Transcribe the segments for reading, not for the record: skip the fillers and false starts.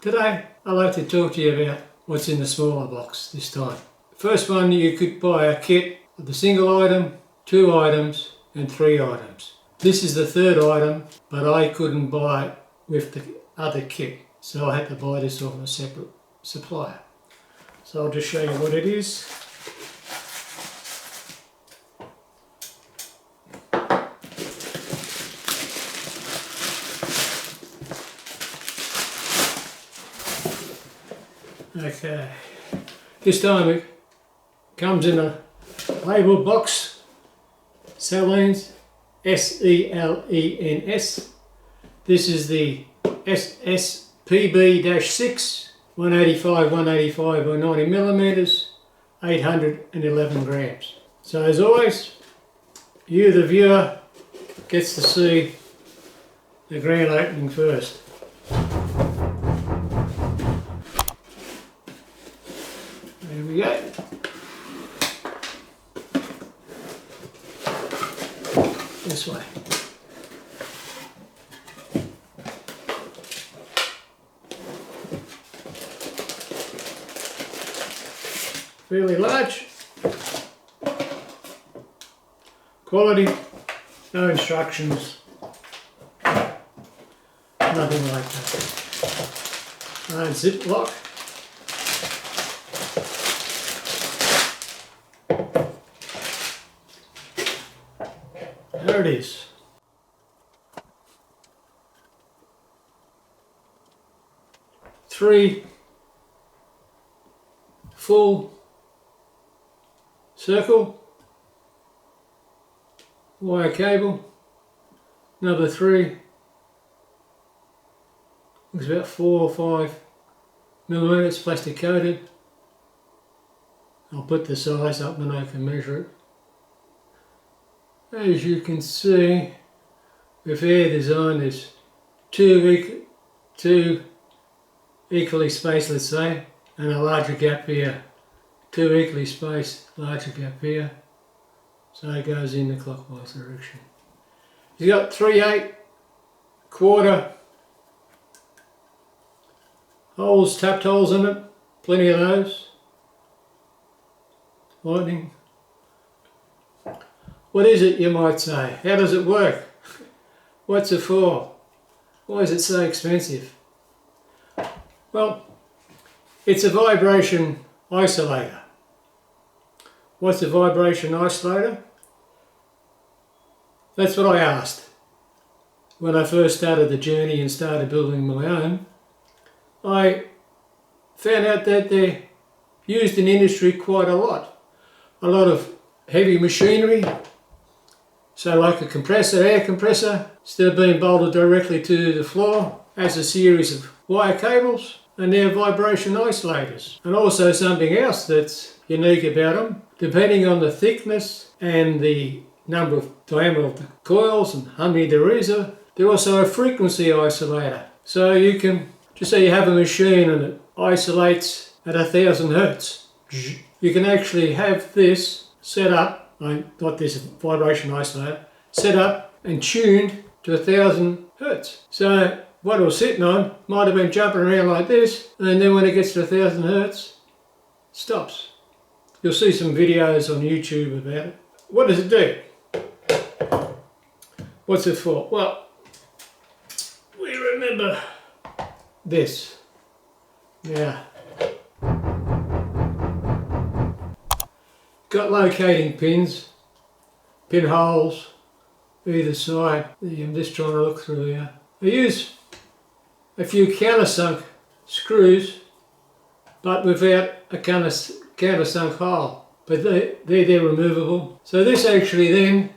Today I'd like to talk to you about what's in the smaller box this time. First one, you could buy a kit with a single item, 2 items and 3 items. This is the 3rd item, but I couldn't buy it with the other kit, so I had to buy this off a separate supplier. So I'll just show you what it is. Okay, this time it comes in a labelled box, Selens, S-E-L-E-N-S. This is the SSPB-6, 185 by 90 millimeters, 811 grams. So as always, you the viewer gets to see the grand opening first. There we go. This way. Fairly large. Quality. No instructions. Nothing like that. No zip lock. There it is. Three full circle wire cable. Number 3 looks about 4 or 5 millimeters, plastic coated. I'll put the size up when I can measure it. As you can see, with our design, there's two equally spaced, let's say, and a larger gap here. 2 equally spaced, larger gap here. So it goes in the clockwise direction. You've got 3/8, quarter holes, tapped holes in it, plenty of those. Lightning. What is it, you might say? How does it work? What's it for? Why is it so expensive? Well, it's a vibration isolator. What's a vibration isolator? That's what I asked when I first started the journey and started building my own. I found out that they're used in industry quite a lot. A lot of heavy machinery. So like a compressor, air compressor, instead of being bolted directly to the floor, has a series of wire cables, and they're vibration isolators. And also something else that's unique about them, depending on the thickness and the number of diameter of the coils and how many there is, they're also a frequency isolator. So you can, just say you have a machine and it isolates at 1000 hertz. You can actually have this set up, not this vibration isolator, set up and tuned to 1000 hertz. So what it was sitting on might have been jumping around like this, and then when it gets to 1000 hertz, it stops. You'll see some videos on YouTube about it. What does it do? What's it for? Well, we remember this. Now, got locating pins, pinholes either side. I'm just trying to look through here. I use a few countersunk screws, but without a countersunk hole. But they're removable. So this actually then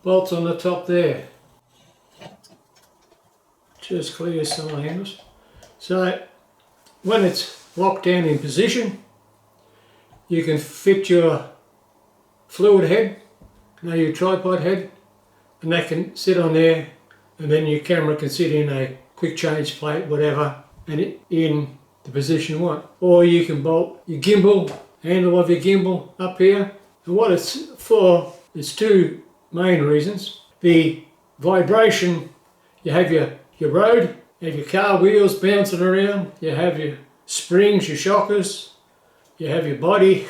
bolts on the top there. Just clear some handles. So when it's locked down in position, you can fit your fluid head, your tripod head, and that can sit on there, and then your camera can sit in a quick change plate, whatever, and in the position you want. Or you can bolt your gimbal, handle of your gimbal up here. And what it's for is 2 main reasons. The vibration, you have your your road, you have your car wheels bouncing around, you have your springs, your shockers, you have your body,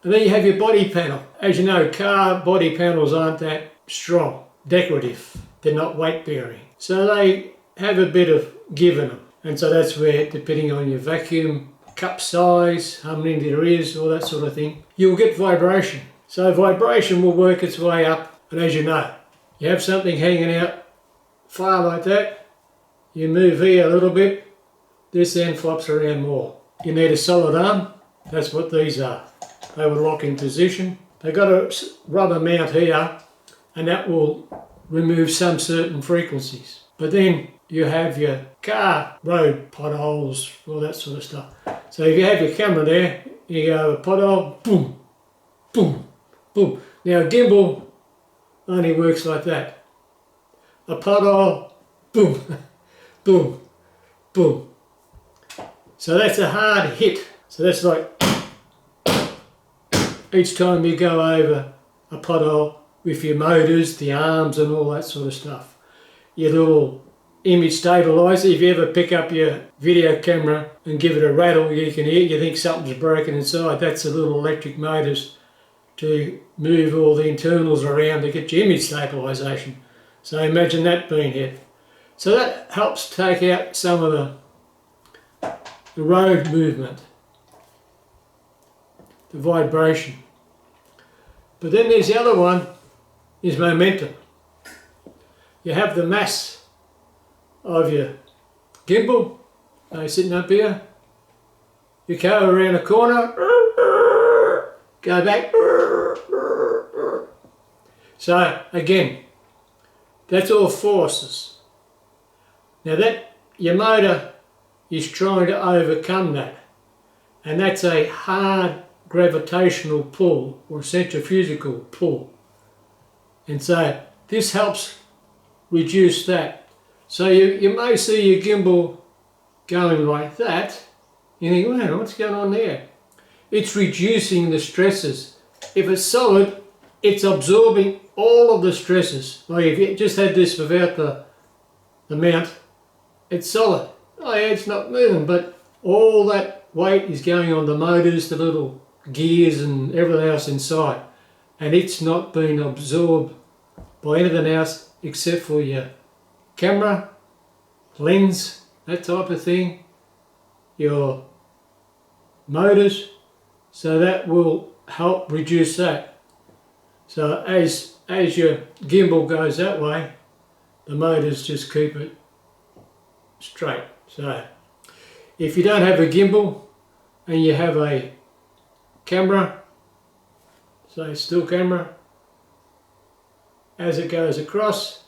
and then you have your body panel. As you know, car body panels aren't that strong, decorative, they're not weight bearing. So they have a bit of give in them. And so that's where, depending on your vacuum cup size, how many there is, all that sort of thing, you'll get vibration. So vibration will work its way up, and as you know, you have something hanging out far like that, you move here a little bit, this then flops around more. You need a solid arm, that's what these are. They will lock in position. They've got a rubber mount here, and that will remove some certain frequencies. But then you have your car road potholes, all that sort of stuff. So if you have your camera there, you go a pothole, boom, boom, boom. Now a gimbal only works like that. A pothole, boom, boom, boom. So that's a hard hit. So that's like each time you go over a pothole with your motors, the arms and all that sort of stuff. Your little image stabilizer, if you ever pick up your video camera and give it a rattle, you can hear, you think something's broken inside. That's the little electric motors to move all the internals around to get your image stabilization. So imagine that being hit. So that helps take out some of the road movement, the vibration. But then there's the other one, is momentum. You have the mass of your gimbal, sitting up here. You go around a corner, go back. So again, that's all forces. Now that your motor is trying to overcome that, and that's a hard gravitational pull or centrifugal pull. And so this helps reduce that. So you may see your gimbal going like that. You think, wow, what's going on there? It's reducing the stresses. If it's solid, it's absorbing all of the stresses. Like if you just had this without the mount, it's solid. Oh yeah, it's not moving, but all that weight is going on the motors, the little gears and everything else inside. And it's not being absorbed by anything else except for your camera, lens, that type of thing, your motors. So that will help reduce that. So as your gimbal goes that way, the motors just keep it straight. So if you don't have a gimbal and you have a camera, say still camera, as it goes across,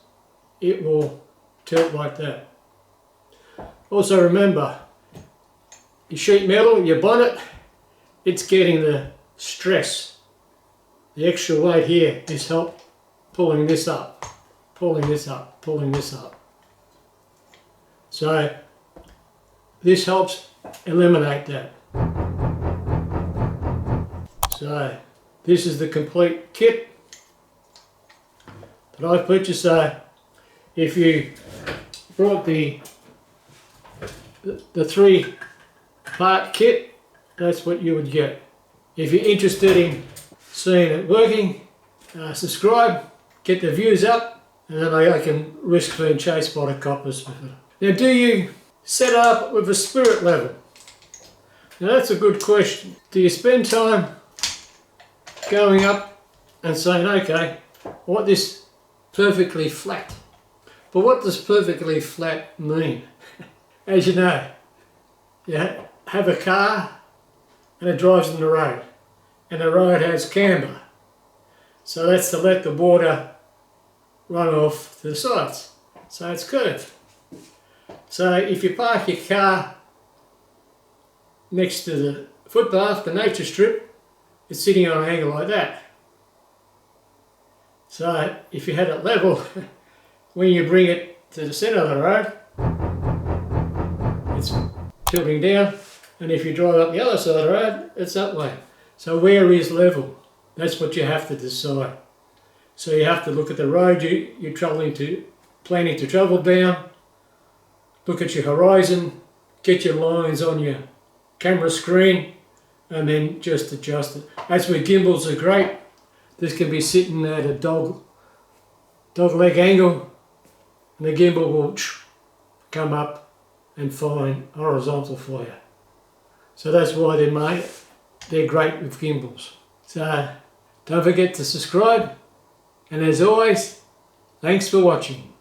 it will tilt like that. Also remember, your sheet metal, your bonnet, it's getting the stress. The extra weight here is help pulling this up, pulling this up, pulling this up. So this helps eliminate that. So this is the complete kit that I've purchased. So if you brought the 3-part kit, that's what you would get. If you're interested in seeing it working, subscribe, get the views up, and then I can risk being chased by the coppers with it. Now, do you set up with a spirit level? Now that's a good question. Do you spend time going up and saying, okay, I want this perfectly flat? But what does perfectly flat mean? As you know, you have a car and it drives on the road, and the road has camber. So that's to let the water run off to the sides. So it's curved. So if you park your car next to the footpath, the nature strip, it's sitting on an angle like that. So if you had it level, when you bring it to the centre of the road, it's tilting down, and if you drive up the other side of the road, it's that way. So where is level? That's what you have to decide. So you have to look at the road you're planning to travel down, look at your horizon, get your lines on your camera screen, and then just adjust it. That's where gimbals are great. This can be sitting at a dog leg angle, and the gimbal will come up and find horizontal for you. So that's why they're great with gimbals. So don't forget to subscribe, and as always, thanks for watching.